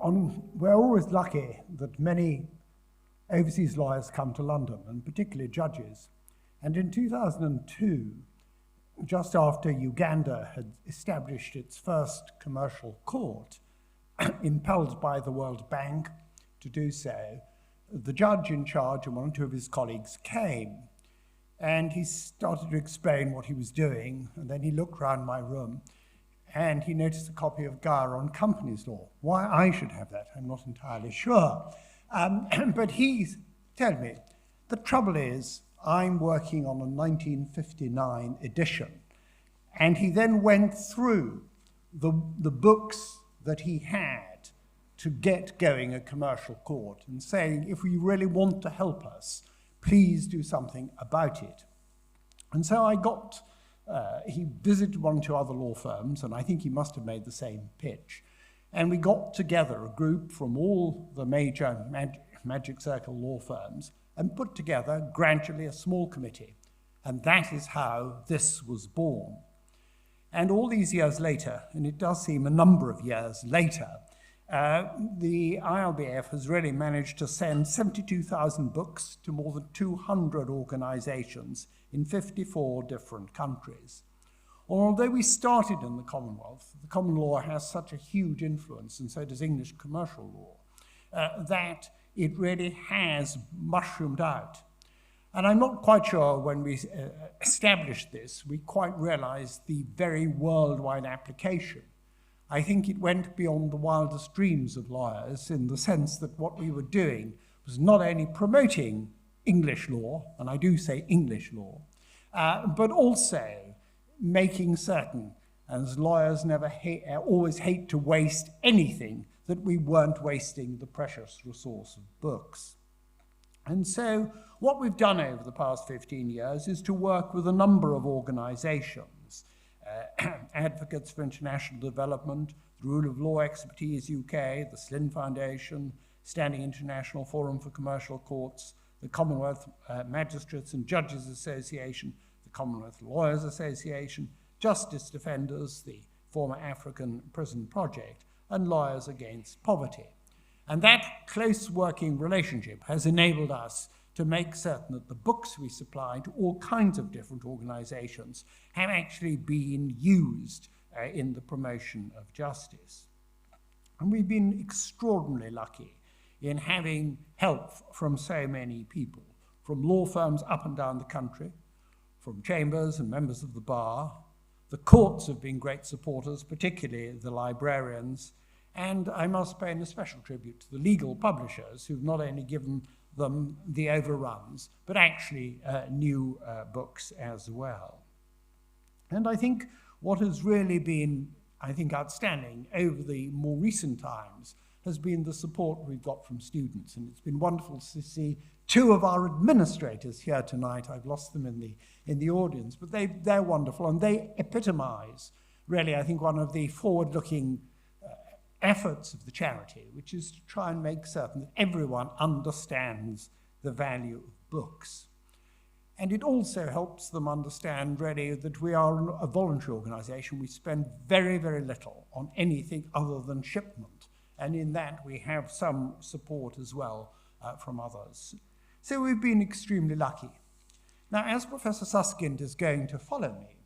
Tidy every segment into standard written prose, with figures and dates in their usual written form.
we're always lucky that many overseas lawyers come to London, and particularly judges. And in 2002, just after Uganda had established its first commercial court, impelled by the World Bank to do so, the judge in charge and one or two of his colleagues came, and he started to explain what he was doing, and then he looked around my room, and he noticed a copy of Geyer on companies law. Why I should have that, I'm not entirely sure. But he told me, the trouble is, I'm working on a 1959 edition. And he then went through the books that he had to get going a commercial court and saying, if you really want to help us, please do something about it. And so he visited one or two other law firms, and I think he must have made the same pitch. And we got together a group from all the major Magic Circle law firms and put together gradually a small committee. And that is how this was born. And all these years later, and it does seem a number of years later, the ILBF has really managed to send 72,000 books to more than 200 organizations in 54 different countries. Although we started in the Commonwealth, the common law has such a huge influence, and so does English commercial law, that it really has mushroomed out. And I'm not quite sure when we established this, we quite realized the very worldwide application. I think it went beyond the wildest dreams of lawyers in the sense that what we were doing was not only promoting English law, and I do say English law, but also making certain, as lawyers always hate to waste anything, that we weren't wasting the precious resource of books. And so what we've done over the past 15 years is to work with a number of organizations, Advocates for International Development, the Rule of Law Expertise UK, the Slynn Foundation, Standing International Forum for Commercial Courts, the Commonwealth Magistrates and Judges Association, the Commonwealth Lawyers Association, Justice Defenders, the former African Prison Project, and Lawyers Against Poverty. And that close working relationship has enabled us to make certain that the books we supply to all kinds of different organizations have actually been used in the promotion of justice. And we've been extraordinarily lucky in having help from so many people, from law firms up and down the country, from chambers and members of the bar. The courts have been great supporters, particularly the librarians, and I must pay a special tribute to the legal publishers who've not only given them the overruns, but actually new books as well. And I think what has really been, outstanding over the more recent times has been the support we've got from students. And it's been wonderful to see two of our administrators here tonight. I've lost them in the audience, but they're wonderful, and they epitomize, really, I think, one of the forward-looking efforts of the charity, which is to try and make certain that everyone understands the value of books. And it also helps them understand, really, that we are a voluntary organization. We spend very, very little on anything other than shipment. And in that, we have some support as well from others. So we've been extremely lucky. Now, as Professor Susskind is going to follow me,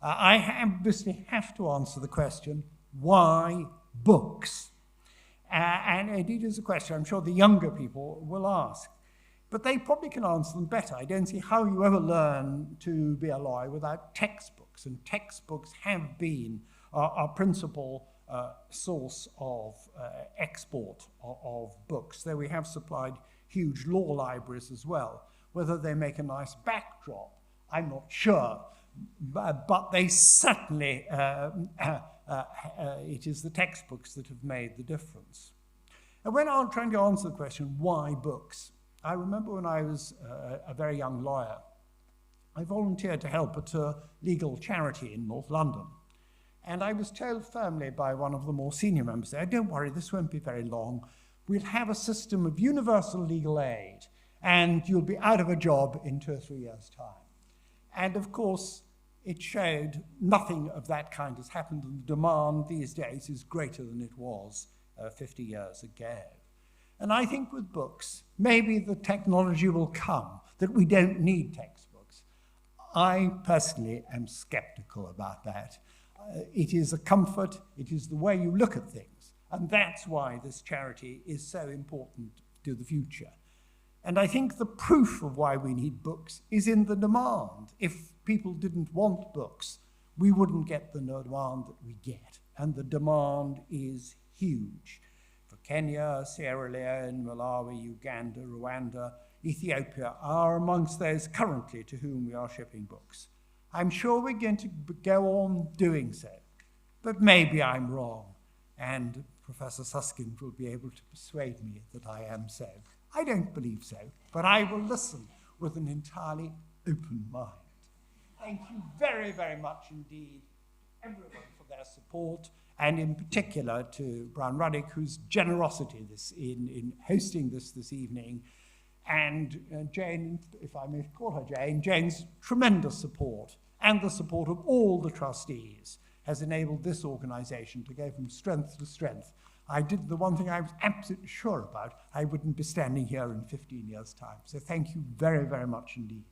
I obviously have to answer the question, why books? And it is a question I'm sure the younger people will ask, but they probably can answer them better. I don't see how you ever learn to be a lawyer without textbooks, and textbooks have been our principal source of export of books, though we have supplied huge law libraries as well. Whether they make a nice backdrop, I'm not sure, but they certainly, it is the textbooks that have made the difference. And when I'm trying to answer the question, why books? I remember when I was a very young lawyer, I volunteered to help at a legal charity in North London. And I was told firmly by one of the more senior members there, don't worry, this won't be very long. We'll have a system of universal legal aid, and you'll be out of a job in 2 or 3 years' time. And of course, it showed nothing of that kind has happened, and the demand these days is greater than it was 50 years ago. And I think with books, maybe the technology will come that we don't need textbooks. I personally am skeptical about that. It is a comfort, it is the way you look at things, and that's why this charity is so important to the future. And I think the proof of why we need books is in the demand. If people didn't want books, we wouldn't get the demand that we get, and the demand is huge. For Kenya, Sierra Leone, Malawi, Uganda, Rwanda, Ethiopia are amongst those currently to whom we are shipping books. I'm sure we're going to go on doing so, but maybe I'm wrong, and Professor Susskind will be able to persuade me that I am so. I don't believe so, but I will listen with an entirely open mind. Thank you very, very much indeed to everyone for their support, and in particular to Brown Rudnick, whose generosity in hosting this evening, and Jane, if I may call her Jane, Jane's tremendous support and the support of all the trustees has enabled this organization to go from strength to strength. I did the one thing I was absolutely sure about, I wouldn't be standing here in 15 years' time. So thank you very, very much indeed.